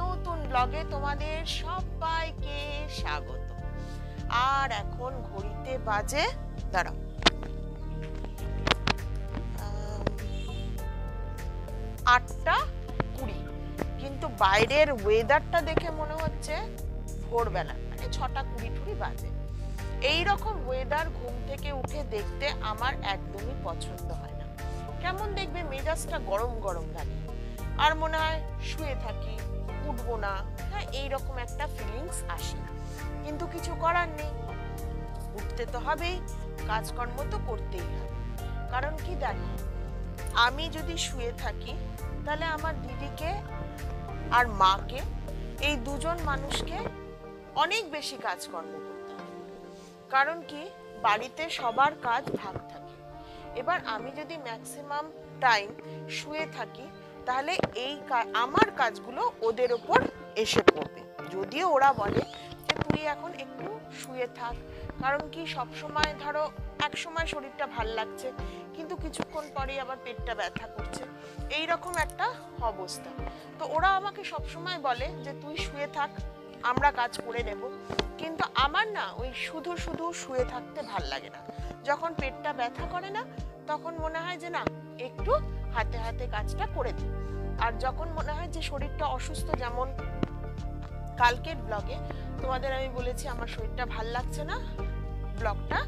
নতুন ব্লগে তোমাদের সবাইকে স্বাগত। আর এখন ঘড়িতে বাজে দাঁড়াও 8:20, কিন্তু বাইরের ওয়েদারটা দেখে মনে হচ্ছে ভোরবেলা, মানে 6:20 বাজে। এইরকম ওয়েদার ঘুম থেকে উঠে দেখতে আমার একদমই পছন্দ হয় না। কেমন দেখবে মেজাজটা গরম গরম লাগে, আর মনে হয় শুয়ে থাকি, উঠবো না, হ্যাঁ এইরকম একটা ফিলিংস আসে। কিন্তু কিছু করার নেই, উঠতে তো হবেই, কাজকর্ম তো করতেই হবে। কারণ কি জানি, আমি যদি শুয়ে থাকি তাহলে আমার দিদিকে আর মাকে, এই দুজন মানুষকে অনেক বেশি কাজকর্ম করতে হবে। কারণ কি, বাড়িতে সবার কাজ ভাগ থাকে। এবার আমি যদি ম্যাক্সিমাম টাইম শুয়ে থাকি তাহলে এই আমার কাজগুলো ওদের ওপর এসে পড়বে। যদিও ওরা বলে যে তুই এখন একটু শুয়ে থাক, কারণ কি সবসময় ধরো এক সময় শরীরটা ভাল লাগছে, কিন্তু কিছুক্ষণ পরেই আবার পেটটা ব্যথা করছে, এই রকম একটা অবস্থা। তো ওরা আমাকে সবসময় বলে যে তুই শুয়ে থাক, আমরা কাজ করে নেব। কিন্তু আমার না ওই শুধু শুধু শুয়ে থাকতে ভাল লাগে না। যখন পেটটা ব্যথা করে না, তখন মনে হয় যে না, একটু হাতে হাতে কাজটা করে দিই। আর যখন মনে হয় যে শরীরটা অসুস্থ, যেমন কালকের ব্লগে তোমাদের আমি বলেছি আমার শরীরটা ভাল লাগছে না, ব্লগটা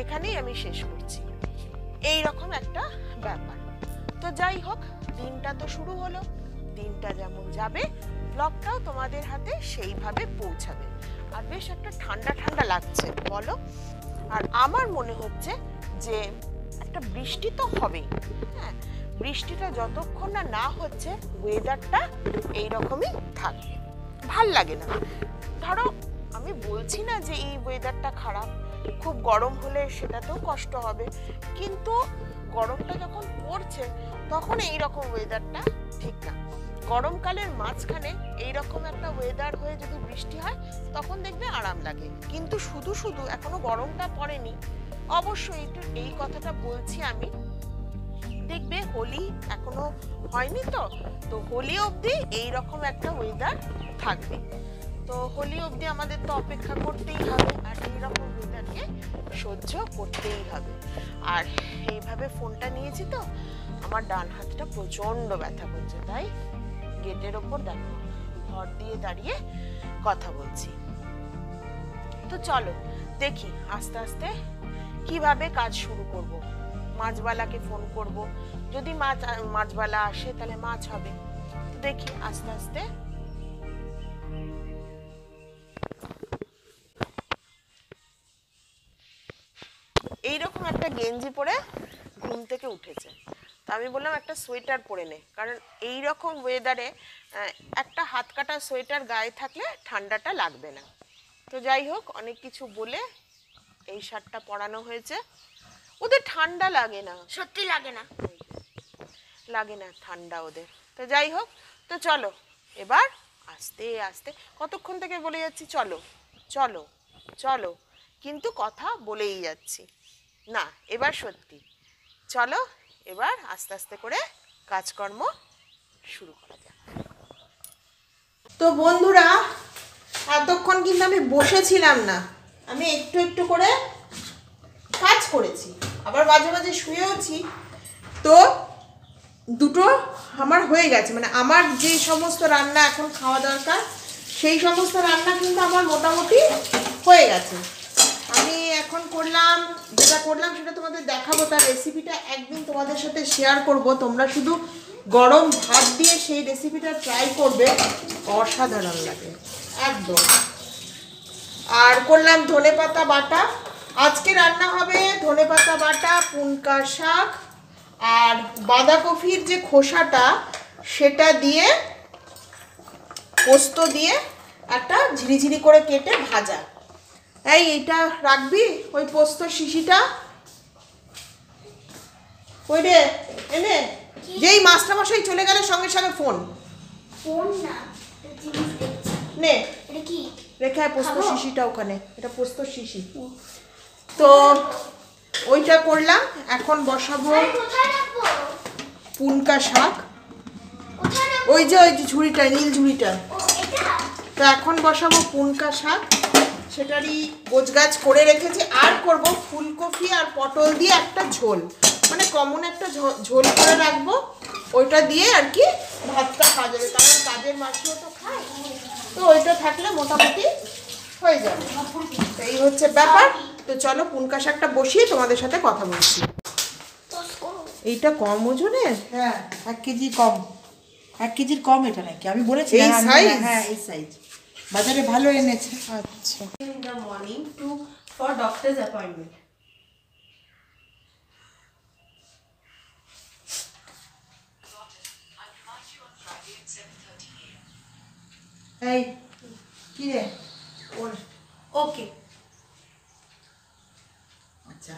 এখানেই আমি শেষ করছি। এই রকম একটা ব্যাপার। তো যাই হোক, দিনটা তো শুরু হলো, দিনটা যেমন যাবে ব্লগটাও তোমাদের হাতে সেইভাবে পৌঁছাবে। আর বেশ একটা ঠান্ডা ঠান্ডা লাগছে বলো। আর আমার মনে হচ্ছে যে একটা বৃষ্টি তো হবেই। হ্যাঁ, বৃষ্টিটা যতক্ষণ না হচ্ছে ওয়েদারটা এইরকমই থাকবে, ভাল লাগে না। ধরো আমি বলছি না যে এই ওয়েদারটা খারাপ, খুব গরম হলে সেটাতেও কষ্ট হবে, কিন্তু গরমটা যখন পড়ছে তখন এইরকম ওয়েদারটা ঠিক না। গরমকালের মাঝখানে এইরকম একটা ওয়েদার হয়ে যদি বৃষ্টি হয় তখন দেখবে আরাম লাগে। কিন্তু শুধু শুধু এখনো গরমটা পড়েনি, অবশ্যই এই কথাটা বলছি আমি, দেখবে হোলি এখনো হয়নি, তো হোলি অবধি এইরকম একটা ওয়েদার থাকবে। তো হোলি অবধি আমাদের তো অপেক্ষা করতেই হবে, আর এইরকম ওয়েদারকে সহ্য করতেই হবে। আর এইভাবে ফোনটা নিয়েছি তো আমার ডান হাতটা প্রচন্ড ব্যথা করছে, তাই গেটের ওপর দেখো ভর দিয়ে দাঁড়িয়ে কথা বলছি। তো চলো দেখি আস্তে আস্তে কিভাবে কাজ শুরু করব। মাছবালাকে ফোন করব, যদি মাছবালা আসে তাহলে মাছ হবে। তো দেখি আস্তে আস্তে। এইরকম একটা গেঞ্জি পরে ঘুম থেকে উঠেছে, তা আমি বললাম একটা সোয়েটার পরে নে, কারণ এই রকম ওয়েদারে একটা হাত কাটা সোয়েটার গায়ে থাকলে ঠান্ডাটা লাগবে না। তো যাই হোক, অনেক কিছু বলে এই শার্টটা পরানো হয়েছে। ওদের ঠান্ডা লাগে না, সত্যি লাগে না, লাগে না ঠান্ডা ওদের। তো যাই হোক, তো চলো এবার আস্তে আস্তে, কতক্ষণ থেকে বলে যাচ্ছি চলো চলো চলো, কিন্তু কথা বলেই যাচ্ছি না। এবার সত্যি চলো, এবার আস্তে আস্তে করে কাজকর্ম শুরু করা যাক। তো বন্ধুরা, এতক্ষণ কিন্তু আমি বসেছিলাম না, আমি একটু একটু করে কাজ করেছি, আবার মাঝে মাঝে শুয়েওছি। তো দুটো আমার হয়ে গেছে, মানে আমার যে সমস্ত রান্না এখন খাওয়া দরকার সেই সমস্ত রান্না কিন্তু আমার মোটামুটি হয়ে গেছে। আমি এখন যেটা করলাম সেটা তোমাদের দেখাবো, তার রেসিপিটা একদিন তোমাদের সাথে শেয়ার করব। তোমরা শুধু গরম ভাত দিয়ে সেই রেসিপিটা ট্রাই করবে, অসাধারণ লাগে একদম। আর করলাম ধনেপাতা বাটা, আজকে রান্না হবে ধনেপাতা বাটা, পুনকা শাক, আর বাঁধাকপির যে খোসাটা সেটা দিয়ে পোস্ত দিয়ে একটা ঝিরিঝিরি করে কেটে ভাজা। এইটা রাখবি, ওই পোস্ত শিশিটা ওই রে এনে, যেই মাস্টারমশাই চলে গেলে সঙ্গে সঙ্গে ফোন না নে, এটা কি রেখে পোস্ত শিশিটা ওখানে, এটা পোস্ত শিশি। তো ওইটা করলাম, এখন বসাবো পুনকা শাক। ওই যে ঝুড়িটা, নীল ঝুড়িটা, তো এখন বসাবো পুনকা শাক, সেটারই গোছগাছ করে রেখেছি। আর করব ফুলকপি আর পটল দিয়ে একটা ঝোল, মানে কমন একটা ঝোল করে রাখবো, ওইটা দিয়ে আর কি ভাতটা খাওয়া যাবে, কারণ কাজের মাসিও তো খায়, তো ওইটা থাকলে মোটামুটি হয়ে যাবে। এই হচ্ছে ব্যাপার। তো চলো পুনকা শাকটা বসিয়ে তোমাদের সাথে কথা বলছি। এইটা কম ওজনের? হ্যাঁ 1 কেজি কম, 1 কেজির কম এটা নাকি, আমি বলেছি এই সাইজ? হ্যাঁ এই সাইজ বাজারে ভালো এনেছে। আচ্ছা, In the morning for doctor's appointment. এই কি রে ওর ওকে আচ্ছা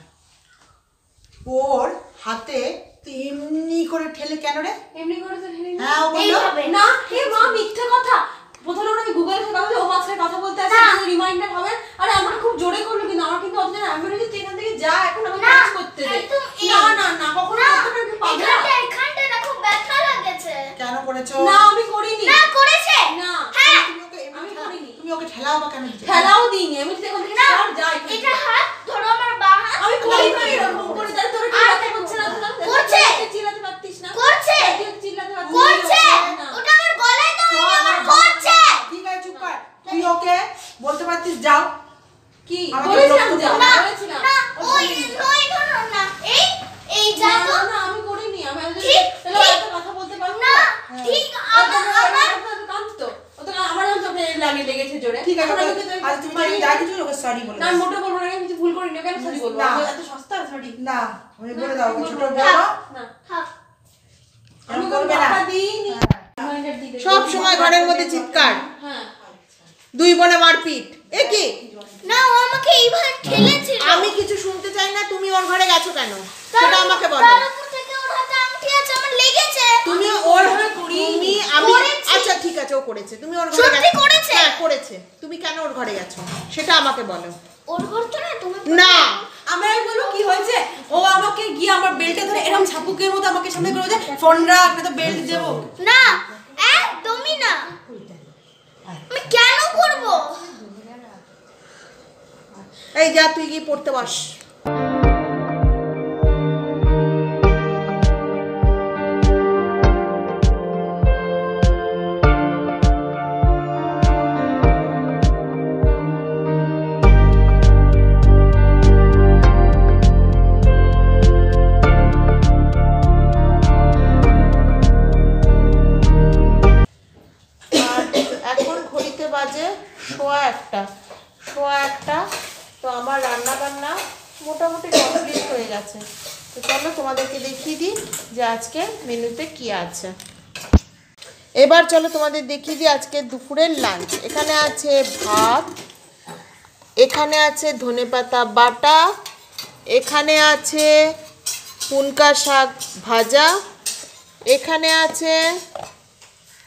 ওর হাতে তুই এমনি করে ঠেলে কেন রে? এমনি করে তো ঢেলে না। হ্যাঁ ও বললো এইভাবে না হে মা মিথ্যে কথা। প্রথমে ওরা গুগলে কথা বলছে, ও মাঝখানে কথা বলতে আসে, রিমাইন্ডার হবে। আরে আমার খুব জোরে করলো, কিন্তু আমার কিন্তু অতটা আমি বলি যে তুই এখান থেকে যা, এখন আমি কাজ করতে দে। একদম না না না কখনো করতে পারবি পাগলা। এখানটা না খুব ব্যথা লাগেছে। কেন করেছো? না আমি করিনি। না করেছে? না হ্যাঁ তুমি ওকে এমনি আমি করিনি। তুমি ওকে ঠেলাও বা কেন দিতে? খেলাও দিইনি আমি, তুই এখান থেকে না সর যা এখান থেকে। এটা হাত ধরো, আমার বাঁ হাত। আমি করিনি এরকম করে, তাহলে তোর কি ব্যথা করছে না? করছে। চিল্লাতে পারতিস না? করছে। তুই চিল্লাতে পারতিস করছে না? ওটা আমার গলায় দাও, আমার করছে। ঠিক আছে চুপ কর, তুই ওকে বলতে পারতিস যাও। কি আমাকে বলেছিলাম লোক যা, না বলেছিলাম। না ওই ওই ধরো না, এই এই যা না তো। না আমি করিনি। আমি আজ ঠিক, তাহলে ঠিক। একটা কথা বলতে পারবো না ঠিক আমার কাঁদতো ও তো, আমার চোখে লেগেছে জোরে। ঠিক আছে এখন আমি ওকে- কিন্তু আজ তুমি মারিয়ে যা কিছু ওকে সরি বলে না দাও। আমি মোটে বলবো না, আমি কিছু ভুল করিনি, কেন সরি বলবো? না। আমি এত সস্তা সরি না আমি বলে দাও ওকে ছোট বড় না। থাক। আমি এরকম কোনো করবে না। টাকা দিইনি। রিমাইন্ডার দিয়ে দেবো। সব সময় ঘরের মধ্যে চিৎকার, হ্যাঁ দুই বোনে মারপিট, এ কি? না ও আমাকে এইভাবে ঠেলেছিল। আমি কিছু শুনতে চাই না, তুমি ওর ঘরে গেছো কেন সেটা আমাকে বলো। তার উপর থেকে ওর হাতে আংটি আছে, আমার লেগেছে। তুমি ওর ঘরে তুমি আমি আচ্ছা ঠিক আছে ও করেছে, তুমি ওর ঘরে সত্যি গেছো? করেছে? হ্যাঁ করেছে। তুমি কেন ওর ঘরে গেছো সেটা আমাকে বলো। ওর ঘর তো না, তুমি না আমি বলবো কি হয়েছে, ও আমাকে গিয়ে আমার বেল্টে ধরে এরকম ছাপুকের মতো আমাকে সামনে করে যে ফোন রাখ, না তো বেল্ট দেবো। না একদমই না, আমি কেন করব? এই যা তুই গিয়ে পড়তে বস। এখন ঘড়িতে বাজে সোয়া একটা। তো আমার রান্না বান্না মোটামুটি কমপ্লিট হয়ে গেছে। তো চলো তোমাদেরকে দেখিয়ে দিই যে আজকে মেনুতে কি আছে। এবার চলো তোমাদের দেখিয়ে দিই আজকে দুপুরের লাঞ্চ। এখানে আছে ভাত, এখানে আছে ধনেপাতা বাটা, এখানে আছে পুনকা শাক ভাজা, এখানে আছে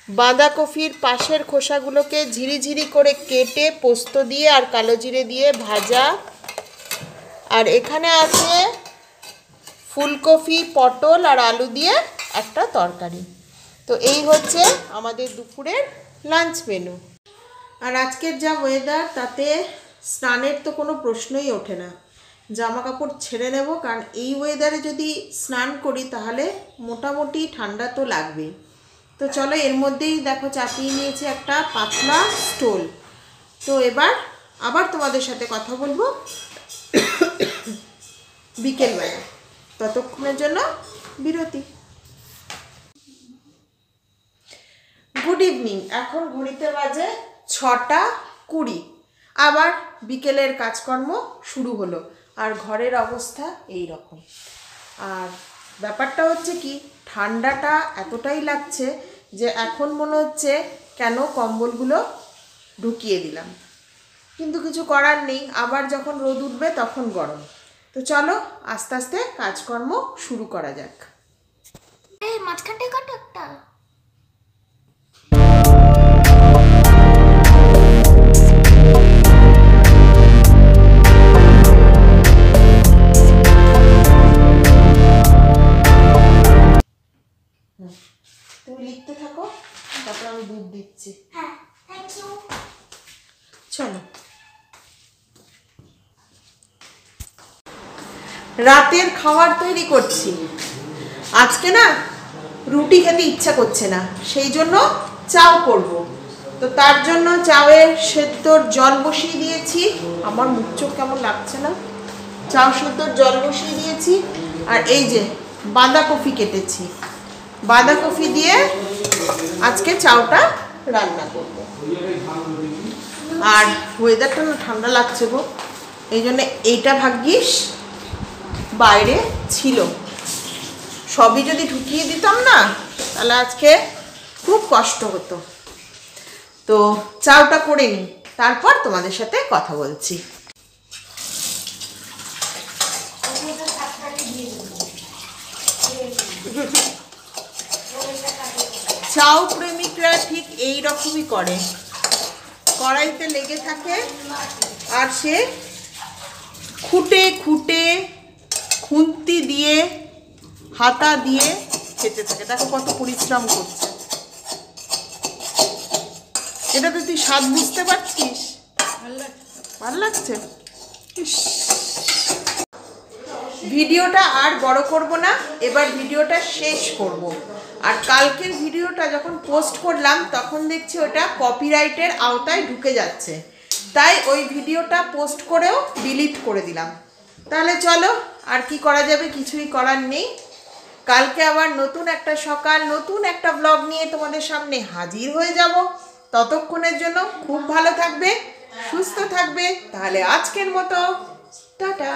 বাঁধাকপির পাশের খোসাগুলোকে ঝিরিঝিরি করে কেটে পোস্ত দিয়ে আর কালো জিরে দিয়ে ভাজা, আর এখানে আছে ফুলকপি পটল আর আলু দিয়ে একটা তরকারি। তো এই হচ্ছে আমাদের দুপুরের লাঞ্চ মেনু। আর আজকের যা ওয়েদার, তাতে স্নানের তো কোনো প্রশ্নই ওঠে না। জামা কাপড় ছেড়ে নেব, কারণ এই ওয়েদারে যদি স্নান করি তাহলে মোটামুটি ঠান্ডা তো লাগবেই। তো চলো, এর মধ্যেই দেখো চাপিয়ে নিয়েছি একটা পাতলা স্টোল। তো এবার আবার তোমাদের সাথে কথা বলবো বিকেলবেলা। ততক্ষণের জন্য বিরতি। Good evening. এখন ঘড়িতে বাজে 6:20। আবার বিকেলের কাজকর্ম শুরু হলো, আর ঘরের অবস্থা এই রকম। আর ব্যাপারটা হচ্ছে কি, ঠান্ডাটা এতটাই লাগছে যে এখন মনে হচ্ছে কেন কম্বলগুলো ঢুকিয়ে দিলাম, কিন্তু কিছু করার নেই। আবার যখন রোদ উঠবে তখন গরম। তো চলো আস্তে আস্তে কাজকর্ম শুরু করা যাক। এই মাঝখানটা কাটো একটা। তুমি লিখতে থাকো, তারপর আমি দুধ দিচ্ছি। হ্যাঁ থ্যাংক ইউ। চলো। রাতের খাবার তৈরি করছি। আজকে না রুটি খেতে ইচ্ছা করছে না, সেই জন্য চাও করব। তো তার জন্য চাউয়ের সেদ্ধর জল বসিয়ে দিয়েছি। আমার মুখ চোখ কেমন লাগছে না? চাউ সেদ্ধর জল বসিয়ে দিয়েছি। আর এই যে বাঁধাকপি কেটেছি, বাঁধাকপি দিয়ে আজকে চাউটা রান্না করব। আর ওয়েদারটা না ঠান্ডা লাগছে গো, এই জন্য এইটা ভাগ্যিস বাইরে ছিল। সবই যদি ঢুকিয়ে দিতাম না তাহলে আজকে খুব কষ্ট হতো। তো চাউটা করে নিই, তারপর তোমাদের সাথে কথা বলছি। চাউ প্রেমিকরা ঠিক এই রকমই করে, কড়াইতে লেগে থাকে আর সে খুঁটে খুঁটে খুন্তি দিয়ে হাতা দিয়ে খেতে থাকে। দেখো কত পরিশ্রম করছে। এটাতে তুই স্বাদ বুঝতে পারছিস? ভালো লাগছে। ভিডিওটা আর বড় করব না, এবার ভিডিওটা শেষ করব। আর কালকের ভিডিওটা যখন পোস্ট করলাম তখন দেখছি ওটা কপিরাইটের আওতায় ঢুকে যাচ্ছে, তাই ওই ভিডিওটা পোস্ট করেও ডিলিট করে দিলাম। তাহলে চলো, আর কি করা যাবে, কিছুই করার নেই। কালকে আবার নতুন একটা সকাল, নতুন একটা ব্লগ নিয়ে তোমাদের সামনে হাজির হয়ে যাব। ততক্ষণের জন্য খুব ভালো থাকবে, সুস্থ থাকবে। তাহলে আজকের মতো টাটা।